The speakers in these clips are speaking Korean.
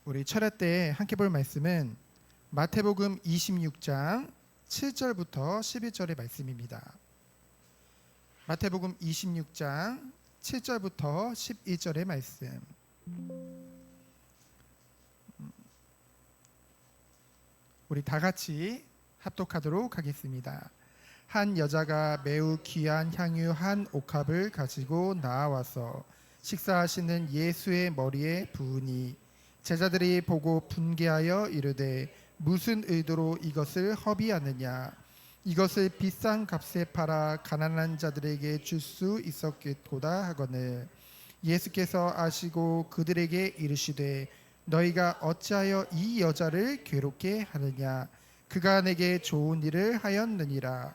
우리 철야 때 함께 볼 말씀은 마태복음 26장 7절부터 11절의 말씀입니다. 마태복음 26장 7절부터 11절의 말씀. 우리 다 같이 합독하도록 하겠습니다. 한 여자가 매우 귀한 향유 한 옥합을 가지고 나와서 식사하시는 예수의 머리에 부으니 제자들이 보고 분개하여 이르되 무슨 의도로 이것을 허비하느냐, 이것을 비싼 값에 팔아 가난한 자들에게 줄 수 있었겠고다 하거늘 예수께서 아시고 그들에게 이르시되 너희가 어찌하여 이 여자를 괴롭게 하느냐, 그가 내게 좋은 일을 하였느니라.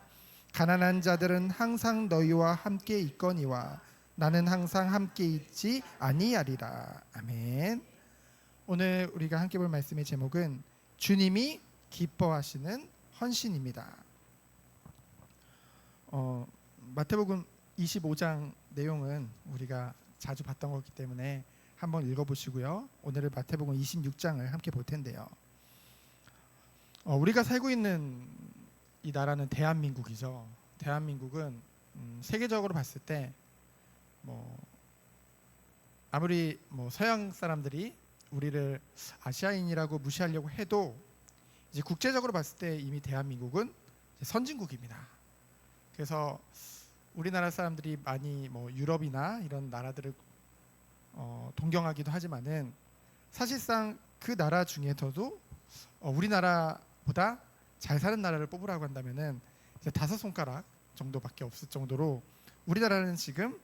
가난한 자들은 항상 너희와 함께 있거니와 나는 항상 함께 있지 아니하리라. 아멘. 오늘 우리가 함께 볼 말씀의 제목은 주님이 기뻐하시는 헌신입니다. 마태복음 25장 내용은 우리가 자주 봤던 거기 때문에 한번 읽어보시고요. 오늘은 마태복음 26장을 함께 볼 텐데요. 우리가 살고 있는 이 나라는 대한민국이죠. 대한민국은 세계적으로 봤을 때 아무리 서양 사람들이 우리를 아시아인이라고 무시하려고 해도 이제 국제적으로 봤을 때 이미 대한민국은 선진국입니다. 그래서 우리나라 사람들이 많이 유럽이나 이런 나라들을 동경하기도 하지만은 사실상 그 나라 중에서도 우리나라보다 잘 사는 나라를 뽑으라고 한다면은 이제 5손가락 정도밖에 없을 정도로 우리나라는 지금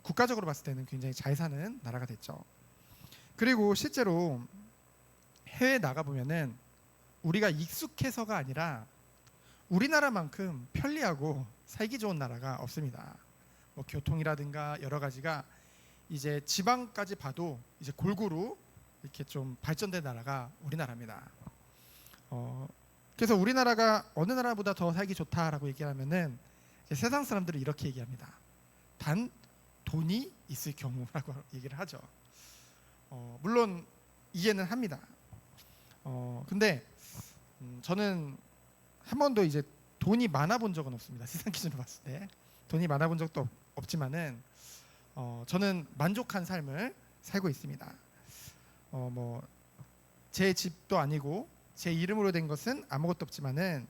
국가적으로 봤을 때는 굉장히 잘 사는 나라가 됐죠. 그리고 실제로 해외 나가 보면은 우리가 익숙해서가 아니라 우리나라만큼 편리하고 살기 좋은 나라가 없습니다. 교통이라든가 여러 가지가 이제 지방까지 봐도 이제 골고루 이렇게 좀 발전된 나라가 우리나라입니다. 그래서 우리나라가 어느 나라보다 더 살기 좋다라고 얘기하면은 세상 사람들은 이렇게 얘기합니다. 단 돈이 있을 경우라고 얘기를 하죠. 물론 이해는 합니다. 근데 저는 한 번도 이제 돈이 많아 본 적은 없습니다. 세상 기준으로 봤을 때 돈이 많아 본 적도 없지만은 저는 만족한 삶을 살고 있습니다. 제 집도 아니고 제 이름으로 된 것은 아무것도 없지만은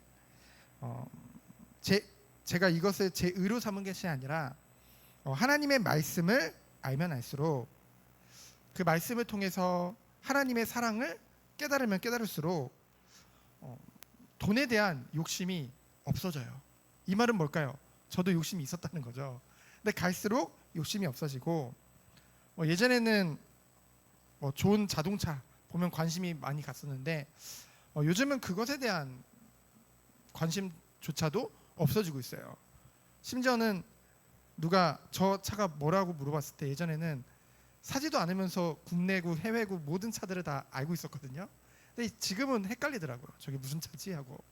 제가 이것을 제 의로 삼은 것이 아니라 하나님의 말씀을 알면 알수록 그 말씀을 통해서 하나님의 사랑을 깨달으면 깨달을수록 돈에 대한 욕심이 없어져요. 이 말은 뭘까요? 저도 욕심이 있었다는 거죠. 근데 갈수록 욕심이 없어지고 예전에는 좋은 자동차 보면 관심이 많이 갔었는데 요즘은 그것에 대한 관심조차도 없어지고 있어요. 심지어는 누가 저 차가 뭐라고 물어봤을 때 예전에는 사지도 않으면서 국내고 해외고 모든 차들을 다 알고 있었거든요. 근데 지금은 헷갈리더라고요. 저게 무슨 차지 하고.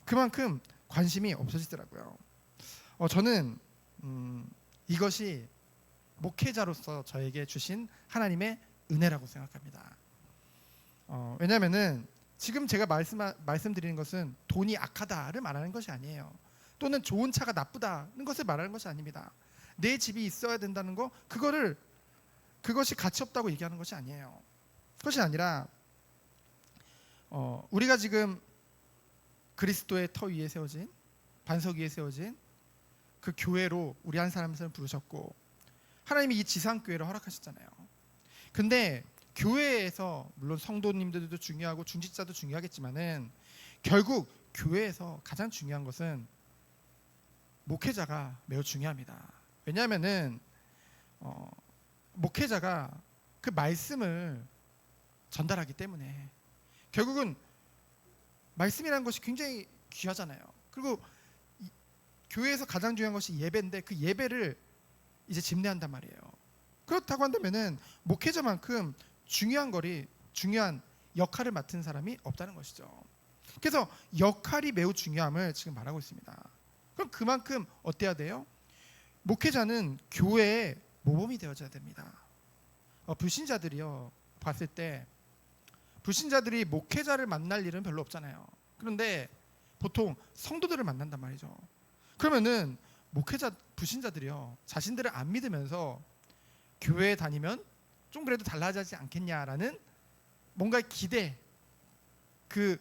그만큼 관심이 없어지더라고요. 저는 이것이 목회자로서 저에게 주신 하나님의 은혜라고 생각합니다. 왜냐하면은 지금 제가 말씀드리는 것은 돈이 악하다를 말하는 것이 아니에요. 또는 좋은 차가 나쁘다는 것을 말하는 것이 아닙니다. 내 집이 있어야 된다는 거, 그것이 가치 없다고 얘기하는 것이 아니에요. 그것이 아니라 우리가 지금 그리스도의 터 위에 세워진, 반석 위에 세워진 그 교회로 우리 한 사람을 부르셨고 하나님이 이 지상교회를 허락하셨잖아요. 근데 교회에서 물론 성도님들도 중요하고 중직자도 중요하겠지만은 결국 교회에서 가장 중요한 것은 목회자가 매우 중요합니다. 왜냐하면은 목회자가 그 말씀을 전달하기 때문에 결국은 말씀이라는 것이 굉장히 귀하잖아요. 그리고 교회에서 가장 중요한 것이 예배인데 그 예배를 이제 집례한단 말이에요. 그렇다고 한다면은 목회자만큼 중요한 역할을 맡은 사람이 없다는 것이죠. 그래서 역할이 매우 중요함을 지금 말하고 있습니다. 그럼 그만큼 어때야 돼요? 목회자는 교회의 모범이 되어져야 됩니다. 불신자들이요 봤을 때 불신자들이 목회자를 만날 일은 별로 없잖아요. 그런데 보통 성도들을 만난단 말이죠. 그러면은 목회자 불신자들이요, 자신들을 안 믿으면서 교회에 다니면 좀 그래도 달라지지 않겠냐라는 뭔가 그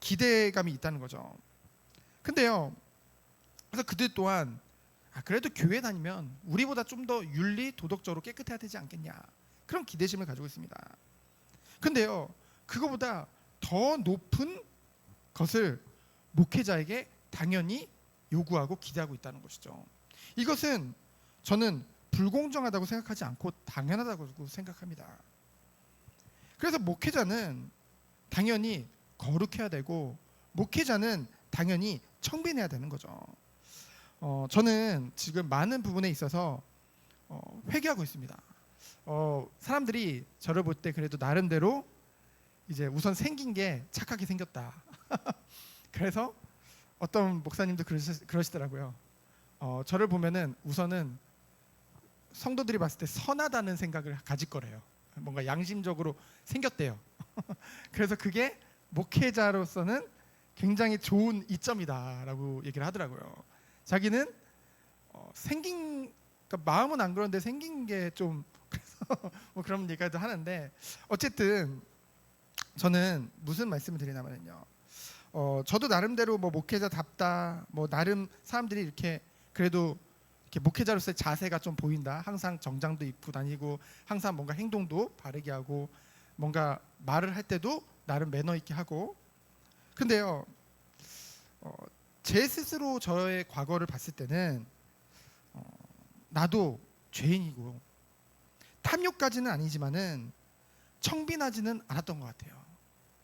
기대감이 있다는 거죠. 근데요, 그래서 그들 또한 그래도 교회 다니면 우리보다 좀 더 윤리 도덕적으로 깨끗해야 되지 않겠냐, 그런 기대심을 가지고 있습니다. 근데요, 그거보다 더 높은 것을 목회자에게 당연히 요구하고 기대하고 있다는 것이죠. 이것은 저는 불공정하다고 생각하지 않고 당연하다고 생각합니다. 그래서 목회자는 당연히 거룩해야 되고, 목회자는 당연히 청빈해야 되는 거죠. 저는 지금 많은 부분에 있어서 회개하고 있습니다. 사람들이 저를 볼 때 그래도 나름대로 이제 우선 생긴 게 착하게 생겼다. 그래서 어떤 목사님도 그러시더라고요. 저를 보면은 우선은 성도들이 봤을 때 선하다는 생각을 가질 거래요. 뭔가 양심적으로 생겼대요. 그래서 그게 목회자로서는 굉장히 좋은 이점이다라고 얘기를 하더라고요. 자기는 그러니까 마음은 안 그런데 생긴 게 좀 그래서 뭐 그런 얘기도 하는데, 어쨌든 저는 무슨 말씀을 드리냐면요, 저도 나름대로 뭐 목회자답다, 뭐 나름 사람들이 이렇게 그래도 이렇게 목회자로서의 자세가 좀 보인다, 항상 정장도 입고 다니고 항상 뭔가 행동도 바르게 하고 뭔가 말을 할 때도 나름 매너 있게 하고. 근데요, 제 스스로 저의 과거를 봤을 때는 나도 죄인이고 탐욕까지는 아니지만은 청빈하지는 않았던 것 같아요.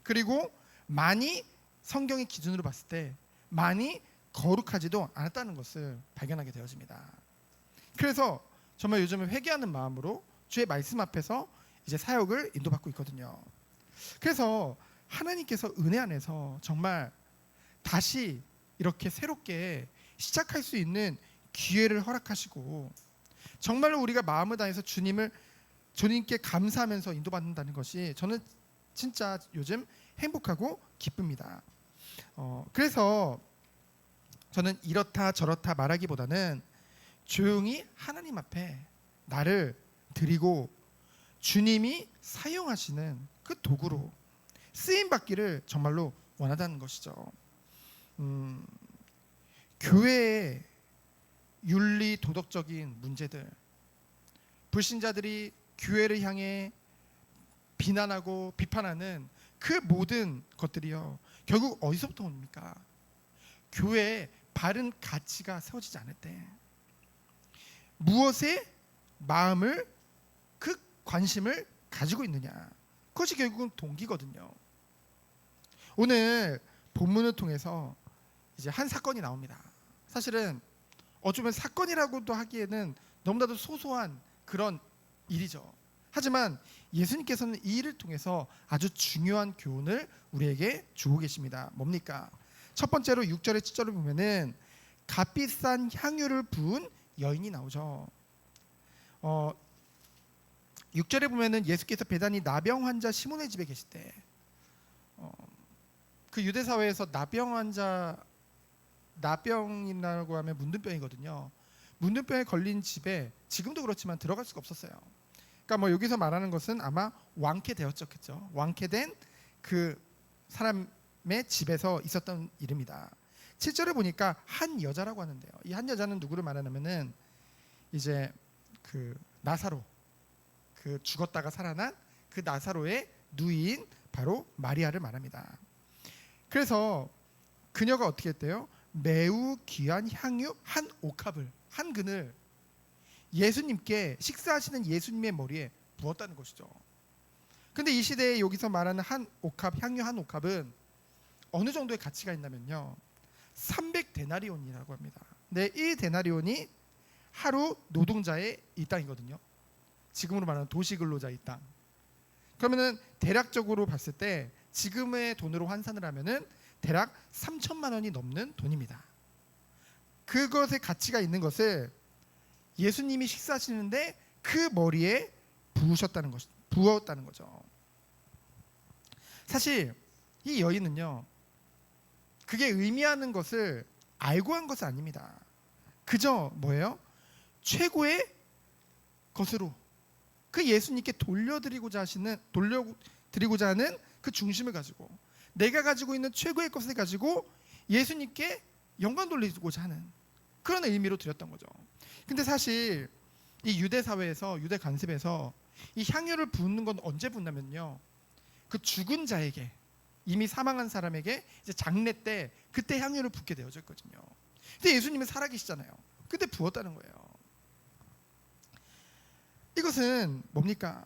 그리고 많이 성경의 기준으로 봤을 때 많이 거룩하지도 않았다는 것을 발견하게 되어집니다. 그래서 정말 요즘은 회개하는 마음으로 주의 말씀 앞에서 이제 사역을 인도받고 있거든요. 그래서 하나님께서 은혜 안에서 정말 다시 이렇게 새롭게 시작할 수 있는 기회를 허락하시고, 정말로 우리가 마음을 다해서 주님께 감사하면서 인도받는다는 것이 저는 진짜 요즘 행복하고 기쁩니다. 그래서 저는 이렇다 저렇다 말하기보다는 조용히 하나님 앞에 나를 드리고 주님이 사용하시는 그 도구로 쓰임 받기를 정말로 원하다는 것이죠. 교회의 윤리 도덕적인 문제들, 불신자들이 교회를 향해 비난하고 비판하는 그 모든 것들이요, 결국 어디서부터 옵니까? 교회에 바른 가치가 세워지지 않을 때, 무엇에 마음을, 그 관심을 가지고 있느냐, 그것이 결국은 동기거든요. 오늘 본문을 통해서 이제 한 사건이 나옵니다. 사실은 어쩌면 사건이라고도 하기에는 너무나도 소소한 그런 일이죠. 하지만 예수님께서는 이 일을 통해서 아주 중요한 교훈을 우리에게 주고 계십니다. 뭡니까? 첫 번째로 6절에 7절을 보면은 값비싼 향유를 부은 여인이 나오죠. 6절에 보면은 예수께서 베다니 나병 환자 시몬의 집에 계실 때, 그 유대 사회에서 나병이라고 하면 문둥병이거든요. 문둥병에 걸린 집에 지금도 그렇지만 들어갈 수가 없었어요. 그러니까 뭐 여기서 말하는 것은 아마 왕쾌되었겠죠. 왕쾌된 그 사람의 집에서 있었던 일입니다. 7절에 보니까 한 여자라고 하는데요. 이 한 여자는 누구를 말하냐면은 이제 그 나사로, 그 죽었다가 살아난 그 나사로의 누이인 바로 마리아를 말합니다. 그래서 그녀가 어떻게 했대요? 매우 귀한 향유 한 옥합을, 한 근을 예수님께, 식사하시는 예수님의 머리에 부었다는 것이죠. 근데 이 시대에 여기서 말하는 한 옥합, 향유 한 옥합은 어느 정도의 가치가 있냐면요, 300데나리온이라고 합니다. 네, 이 데나리온이 하루 노동자의 이 땅이거든요. 지금으로 말하는 도시근로자의 땅. 그러면은 대략적으로 봤을 때 지금의 돈으로 환산을 하면은 대략 3천만 원이 넘는 돈입니다. 그것의 가치가 있는 것을 예수님이 식사하시는데 그 머리에 부었다는 거죠. 사실 이 여인은요, 그게 의미하는 것을 알고 한 것은 아닙니다. 그저 뭐예요? 최고의 것으로 그 예수님께 돌려드리고자 하는 그 중심을 가지고, 내가 가지고 있는 최고의 것을 가지고 예수님께 영광 돌리고자 하는 그런 의미로 드렸던 거죠. 근데 사실 이 유대 사회에서, 유대 관습에서 이 향유를 붓는 건 언제 붓냐면요, 그 죽은 자에게, 이미 사망한 사람에게 이제 장례 때 그때 향유를 붓게 되어져 있거든요. 근데 예수님은 살아계시잖아요. 그때 부었다는 거예요. 이것은 뭡니까?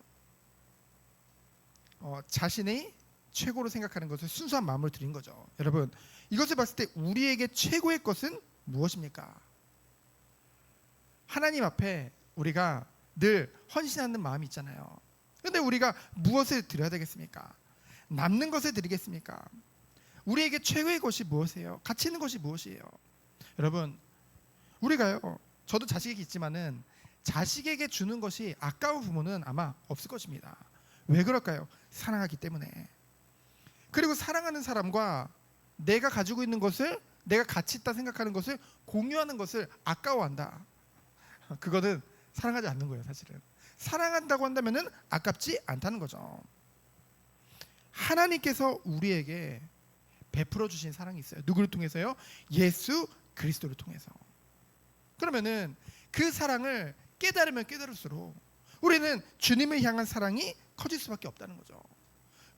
자신의 최고로 생각하는 것을 순수한 마음을 드린 거죠. 여러분, 이것을 봤을 때 우리에게 최고의 것은 무엇입니까? 하나님 앞에 우리가 늘 헌신하는 마음이 있잖아요. 그런데 우리가 무엇을 드려야 되겠습니까? 남는 것을 드리겠습니까? 우리에게 최고의 것이 무엇이에요? 가치 있는 것이 무엇이에요? 여러분, 우리가요, 저도 자식이 있지만은 자식에게 주는 것이 아까운 부모는 아마 없을 것입니다. 왜 그럴까요? 사랑하기 때문에. 그리고 사랑하는 사람과 내가 가지고 있는 것을, 내가 가치 있다 생각하는 것을 공유하는 것을 아까워한다. 그거는 사랑하지 않는 거예요. 사실은 사랑한다고 한다면은 아깝지 않다는 거죠. 하나님께서 우리에게 베풀어 주신 사랑이 있어요. 누구를 통해서요? 예수 그리스도를 통해서. 그러면은 그 사랑을 깨달으면 깨달을수록 우리는 주님을 향한 사랑이 커질 수밖에 없다는 거죠.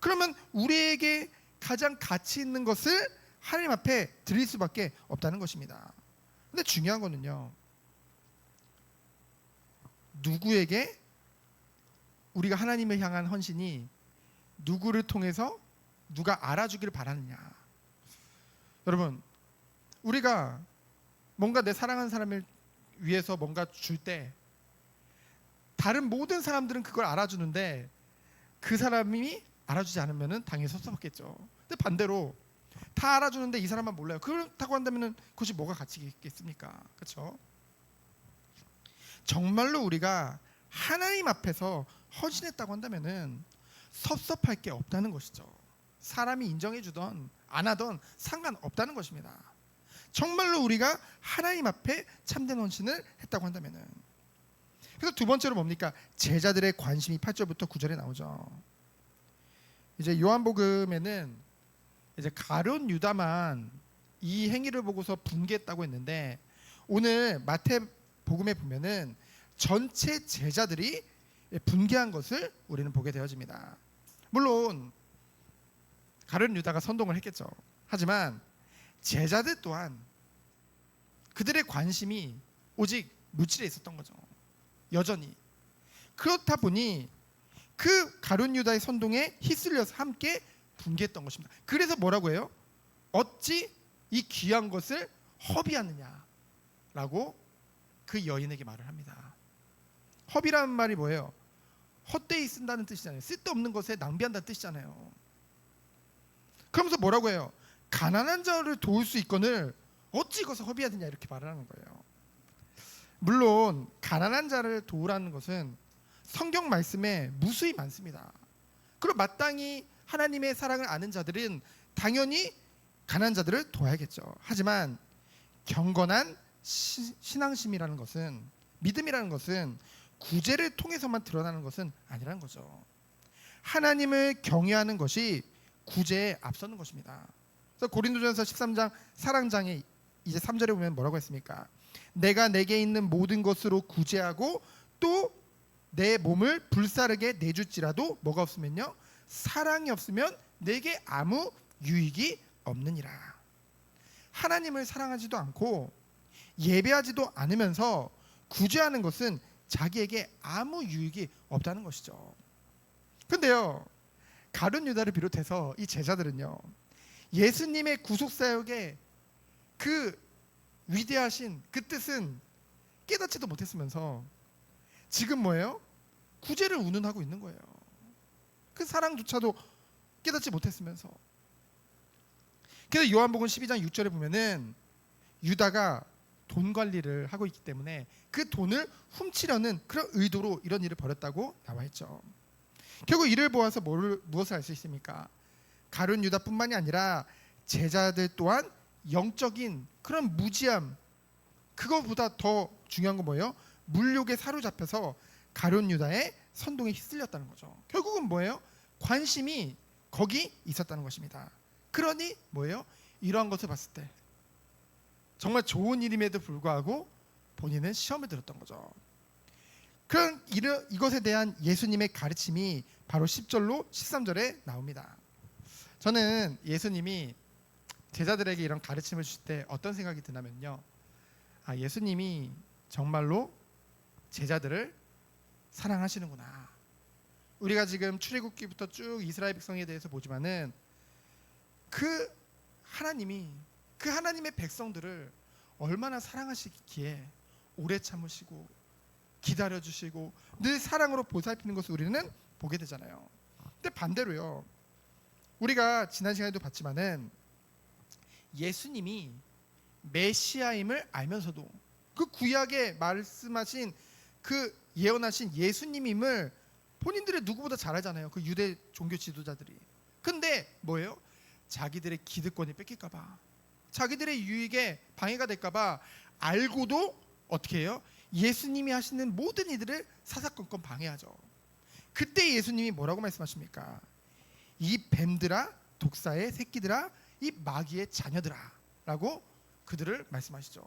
그러면 우리에게 가장 가치 있는 것을 하나님 앞에 드릴 수밖에 없다는 것입니다. 근데 중요한 거는요, 누구에게 우리가 하나님을 향한 헌신이 누구를 통해서 누가 알아주기를 바라느냐. 여러분, 우리가 뭔가 내 사랑하는 사람을 위해서 뭔가 줄 때 다른 모든 사람들은 그걸 알아주는데 그 사람이 알아주지 않으면 당연히 섭섭했겠죠. 근데 반대로 다 알아주는데 이 사람만 몰라요. 그렇다고 한다면 그것이 뭐가 가치 있겠습니까? 그렇죠? 정말로 우리가 하나님 앞에서 헌신했다고 한다면은 섭섭할 게 없다는 것이죠. 사람이 인정해 주던 안 하던 상관없다는 것입니다. 정말로 우리가 하나님 앞에 참된 헌신을 했다고 한다면은. 그래서 두 번째로 뭡니까? 제자들의 관심이 8절부터 9절에 나오죠. 이제 요한복음에는 이제 가룟 유다만 이 행위를 보고서 분개했다고 했는데, 오늘 마태복음에 보면은 전체 제자들이 분개한 것을 우리는 보게 되어집니다. 물론 가룟 유다가 선동을 했겠죠. 하지만 제자들 또한 그들의 관심이 오직 물질에 있었던 거죠. 여전히. 그렇다 보니 그 가룟 유다의 선동에 휩쓸려서 함께 분개했던 것입니다. 그래서 뭐라고 해요? 어찌 이 귀한 것을 허비하느냐라고 그 여인에게 말을 합니다. 허비라는 말이 뭐예요? 헛되이 쓴다는 뜻이잖아요. 쓸데없는 것에 낭비한다는 뜻이잖아요. 그러면서 뭐라고 해요? 가난한 자를 도울 수 있거늘 어찌 이것을 허비하느냐, 이렇게 말을 하는 거예요. 물론 가난한 자를 도우라는 것은 성경 말씀에 무수히 많습니다. 그리고 마땅히 하나님의 사랑을 아는 자들은 당연히 가난한 자들을 도와야겠죠. 하지만 경건한 신앙심이라는 것은, 믿음이라는 것은 구제를 통해서만 드러나는 것은 아니라는 거죠. 하나님을 경외하는 것이 구제에 앞서는 것입니다. 그래서 고린도전서 13장 사랑장에 이제 3절에 보면 뭐라고 했습니까? 내가 내게 있는 모든 것으로 구제하고 또 내 몸을 불사르게 내줄지라도 뭐가 없으면요? 사랑이 없으면 내게 아무 유익이 없느니라. 하나님을 사랑하지도 않고 예배하지도 않으면서 구제하는 것은 자기에게 아무 유익이 없다는 것이죠. 근데요, 가룟 유다를 비롯해서 이 제자들은요, 예수님의 구속사역의 그 위대하신 그 뜻은 깨닫지도 못했으면서 지금 뭐예요? 구제를 운운하고 있는 거예요. 그 사랑조차도 깨닫지 못했으면서. 그래서 요한복음 12장 6절에 보면은 유다가 돈 관리를 하고 있기 때문에 그 돈을 훔치려는 그런 의도로 이런 일을 벌였다고 나와 있죠. 결국 이를 보아서 무엇을 알 수 있습니까? 가룟 유다뿐만이 아니라 제자들 또한 영적인 그런 무지함, 그거보다 더 중요한 건 뭐예요? 물욕에 사로잡혀서 가룟 유다의 선동에 휩쓸렸다는 거죠. 결국은 뭐예요? 관심이 거기 있었다는 것입니다. 그러니 뭐예요? 이러한 것을 봤을 때 정말 좋은 일임에도 불구하고 본인은 시험에 들었던 거죠. 그런 이것에 대한 예수님의 가르침이 바로 10절로 13절에 나옵니다. 저는 예수님이 제자들에게 이런 가르침을 주실 때 어떤 생각이 드냐면요, 예수님이 정말로 제자들을 사랑하시는구나. 우리가 지금 출애굽기부터 쭉 이스라엘 백성에 대해서 보지만은 그 하나님의 백성들을 얼마나 사랑하시기에 오래 참으시고 기다려주시고 늘 사랑으로 보살피는 것을 우리는 보게 되잖아요. 근데 반대로요, 우리가 지난 시간에도 봤지만은 예수님이 메시아임을 알면서도 그 구약에 말씀하신 그 예언하신 예수님임을 본인들의 누구보다 잘 알잖아요. 그 유대 종교 지도자들이. 근데 뭐예요? 자기들의 기득권이 뺏길까봐, 자기들의 유익에 방해가 될까봐 알고도 어떻게 해요? 예수님이 하시는 모든 이들을 사사건건 방해하죠. 그때 예수님이 뭐라고 말씀하십니까? 이 뱀들아, 독사의 새끼들아, 이 마귀의 자녀들아 라고 그들을 말씀하시죠.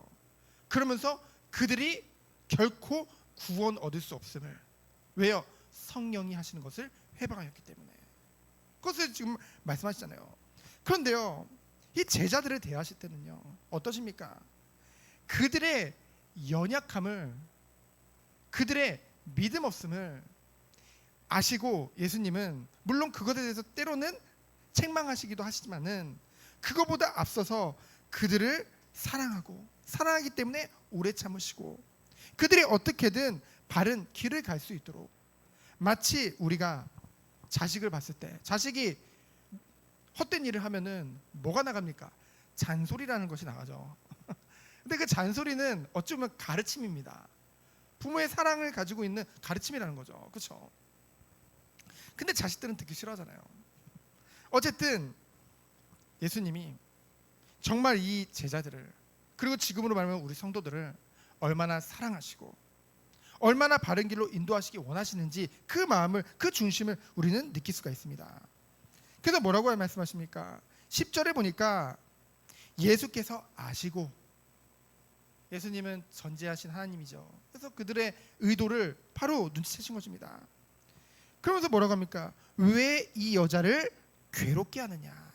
그러면서 그들이 결코 구원 얻을 수 없음을, 왜요? 성령이 하시는 것을 회방하였기 때문에. 그것을 지금 말씀하시잖아요. 그런데요, 이 제자들을 대하실 때는요 어떠십니까? 그들의 연약함을, 그들의 믿음 없음을 아시고 예수님은 물론 그것에 대해서 때로는 책망하시기도 하시지만은 그거보다 앞서서 그들을 사랑하기 때문에 오래 참으시고 그들이 어떻게든 바른 길을 갈 수 있도록, 마치 우리가 자식을 봤을 때 자식이 헛된 일을 하면은 뭐가 나갑니까? 잔소리라는 것이 나가죠. 근데 그 잔소리는 어찌 보면 가르침입니다. 부모의 사랑을 가지고 있는 가르침이라는 거죠. 그렇죠? 근데 자식들은 듣기 싫어하잖아요. 어쨌든 예수님이 정말 이 제자들을, 그리고 지금으로 말하면 우리 성도들을 얼마나 사랑하시고 얼마나 바른 길로 인도하시기 원하시는지 그 마음을, 그 중심을 우리는 느낄 수가 있습니다. 그래서 뭐라고 말씀하십니까? 10절에 보니까 예수께서 아시고, 예수님은 전지하신 하나님이죠. 그래서 그들의 의도를 바로 눈치채신 것입니다. 그러면서 뭐라고 합니까? 왜 이 여자를 괴롭게 하느냐.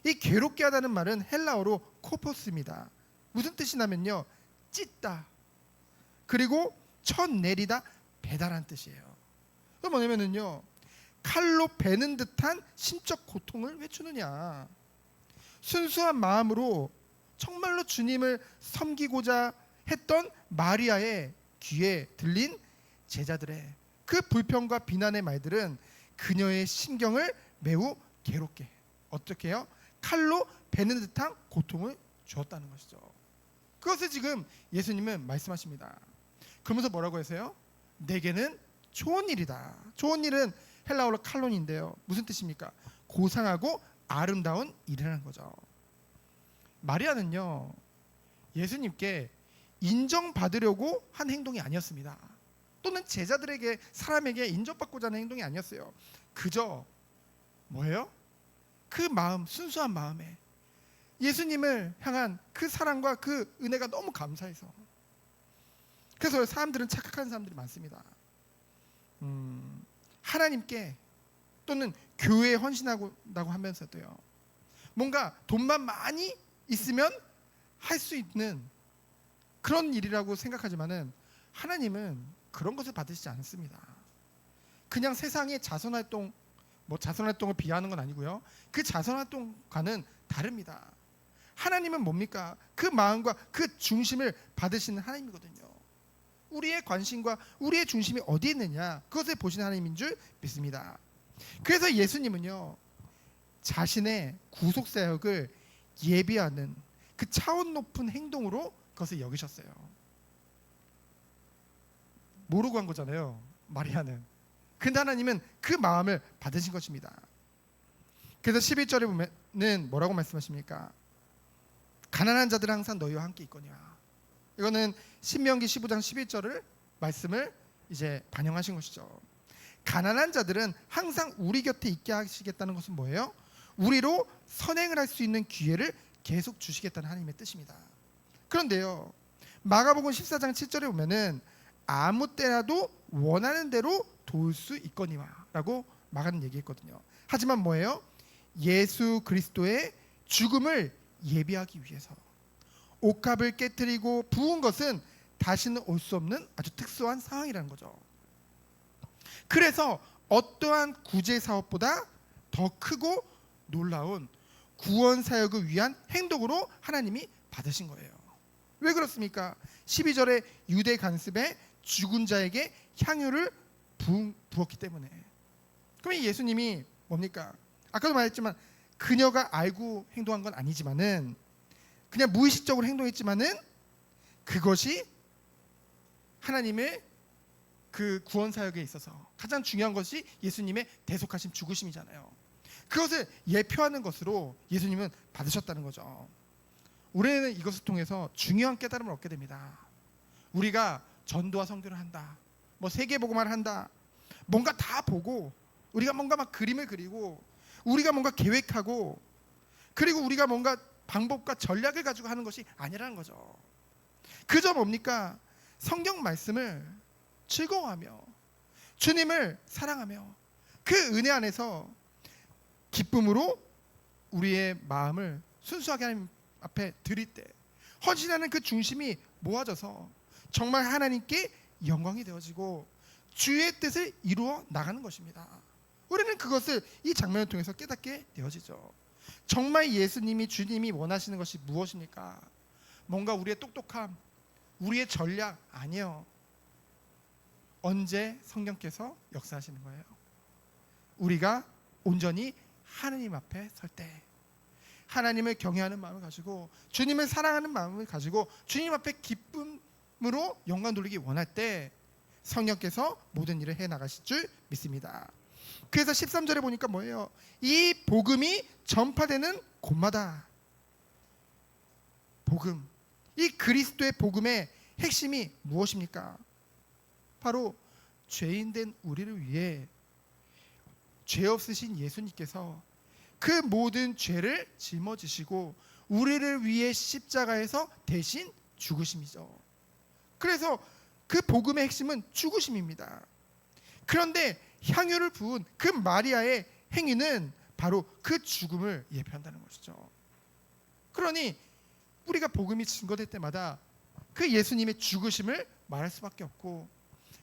이 괴롭게 하다는 말은 헬라어로 코포스입니다. 무슨 뜻이냐면요, 찢다, 그리고 쳐내리다, 배달한 뜻이에요. 그 뭐냐면요, 칼로 베는 듯한 심적 고통을 왜 주느냐. 순수한 마음으로 정말로 주님을 섬기고자 했던 마리아의 귀에 들린 제자들의 그 불평과 비난의 말들은 그녀의 심경을 매우 괴롭게, 어떻게 해요? 칼로 베는 듯한 고통을 주었다는 것이죠. 그것을 지금 예수님은 말씀하십니다. 그러면서 뭐라고 하세요? 내게는 좋은 일이다. 좋은 일은 헬라어로 칼론인데요, 무슨 뜻입니까? 고상하고 아름다운 일이라는 거죠. 마리아는요, 예수님께 인정받으려고 한 행동이 아니었습니다. 또는 제자들에게, 사람에게 인정받고자 하는 행동이 아니었어요. 그저 뭐예요? 그 마음, 순수한 마음에 예수님을 향한 그 사랑과 그 은혜가 너무 감사해서. 그래서 사람들은 착각하는 사람들이 많습니다. 하나님께 또는 교회에 헌신하고 하면서도요, 뭔가 돈만 많이 있으면 할 수 있는 그런 일이라고 생각하지만은 하나님은 그런 것을 받으시지 않습니다. 그냥 세상의 자선활동, 자선활동을 비하하는 건 아니고요, 그 자선활동과는 다릅니다. 하나님은 뭡니까? 그 마음과 그 중심을 받으시는 하나님이거든요. 우리의 관심과 우리의 중심이 어디에 있느냐, 그것을 보시는 하나님인 줄 믿습니다. 그래서 예수님은요, 자신의 구속사역을 예비하는 그 차원 높은 행동으로 그것을 여기셨어요. 모르고 한 거잖아요, 마리아는. 근데 하나님은 그 마음을 받으신 것입니다. 그래서 11절에 보면은 뭐라고 말씀하십니까? 가난한 자들은 항상 너희와 함께 있거니와. 이거는 신명기 15장 11절을 말씀을 이제 반영하신 것이죠. 가난한 자들은 항상 우리 곁에 있게 하시겠다는 것은 뭐예요? 우리로 선행을 할 수 있는 기회를 계속 주시겠다는 하나님의 뜻입니다. 그런데요, 마가복음 14장 7절에 보면은 아무 때라도 원하는 대로 도울 수 있거니와 라고 마가는 얘기했거든요. 하지만 뭐예요? 예수 그리스도의 죽음을 예비하기 위해서 옥합을 깨뜨리고 부은 것은 다시는 올 수 없는 아주 특수한 상황이라는 거죠. 그래서 어떠한 구제 사업보다 더 크고 놀라운 구원 사역을 위한 행동으로 하나님이 받으신 거예요. 왜 그렇습니까? 12절에 유대 간습에 죽은 자에게 향유를 부었기 때문에. 그럼 예수님이 뭡니까? 아까도 말했지만 그녀가 알고 행동한 건 아니지만은 그냥 무의식적으로 행동했지만은 그것이 하나님의 그 구원 사역에 있어서 가장 중요한 것이 예수님의 대속하심 죽으심이잖아요. 그것을 예표하는 것으로 예수님은 받으셨다는 거죠. 우리는 이것을 통해서 중요한 깨달음을 얻게 됩니다. 우리가 전도와 선교를 한다, 뭐 세계복음화를 한다, 뭔가 다 보고 우리가 뭔가 막 그림을 그리고 우리가 뭔가 계획하고 그리고 우리가 뭔가 방법과 전략을 가지고 하는 것이 아니라는 거죠. 그저 뭡니까? 성경 말씀을 즐거워하며 주님을 사랑하며 그 은혜 안에서 기쁨으로 우리의 마음을 순수하게 하나님 앞에 드릴 때 헌신하는 그 중심이 모아져서 정말 하나님께 영광이 되어지고 주의 뜻을 이루어 나가는 것입니다. 우리는 그것을 이 장면을 통해서 깨닫게 되어지죠. 정말 예수님이 주님이 원하시는 것이 무엇입니까? 뭔가 우리의 똑똑함, 우리의 전략 아니요. 언제 성령께서 역사하시는 거예요? 우리가 온전히 하나님 앞에 설 때, 하나님을 경외하는 마음을 가지고 주님을 사랑하는 마음을 가지고 주님 앞에 기쁨으로 영광 돌리기 원할 때 성령께서 모든 일을 해나가실 줄 믿습니다. 그래서 13절에 보니까 뭐예요? 이 복음이 전파되는 곳마다, 복음, 이 그리스도의 복음의 핵심이 무엇입니까? 바로 죄인된 우리를 위해 죄 없으신 예수님께서 그 모든 죄를 짊어지시고 우리를 위해 십자가에서 대신 죽으심이죠. 그래서 그 복음의 핵심은 죽으심입니다. 그런데 향유를 부은 그 마리아의 행위는 바로 그 죽음을 예표한다는 것이죠. 그러니 우리가 복음이 증거될 때마다 그 예수님의 죽으심을 말할 수밖에 없고,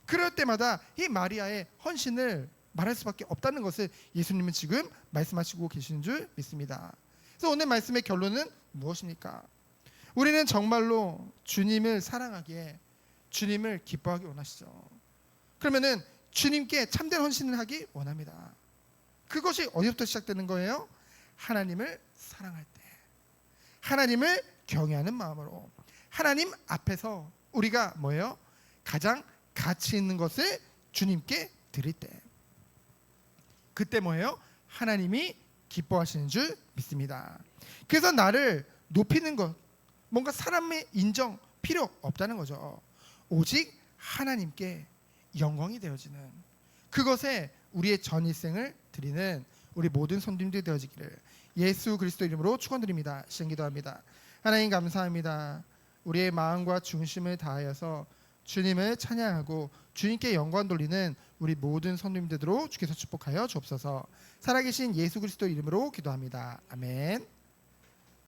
그럴 때마다 이 마리아의 헌신을 말할 수밖에 없다는 것을 예수님은 지금 말씀하시고 계시는 줄 믿습니다. 그래서 오늘 말씀의 결론은 무엇입니까? 우리는 정말로 주님을 사랑하기에 주님을 기뻐하기 원하시죠. 그러면은 주님께 참된 헌신을 하기 원합니다. 그것이 어디부터 시작되는 거예요? 하나님을 사랑할 때, 하나님을 경외하는 마음으로 하나님 앞에서 우리가 뭐예요? 가장 가치 있는 것을 주님께 드릴 때, 그때 뭐예요? 하나님이 기뻐하시는 줄 믿습니다. 그래서 나를 높이는 것, 뭔가 사람의 인정 필요 없다는 거죠. 오직 하나님께 영광이 되어지는 그것에 우리의 전 일생을 드리는 우리 모든 성도님들이 되어지기를 예수 그리스도 이름으로 축원드립니다. 시간 기도합니다. 하나님 감사합니다. 우리의 마음과 중심을 다하여서 주님을 찬양하고 주님께 영광 돌리는 우리 모든 성도님들로 주께서 축복하여 주옵소서. 살아계신 예수 그리스도 이름으로 기도합니다. 아멘.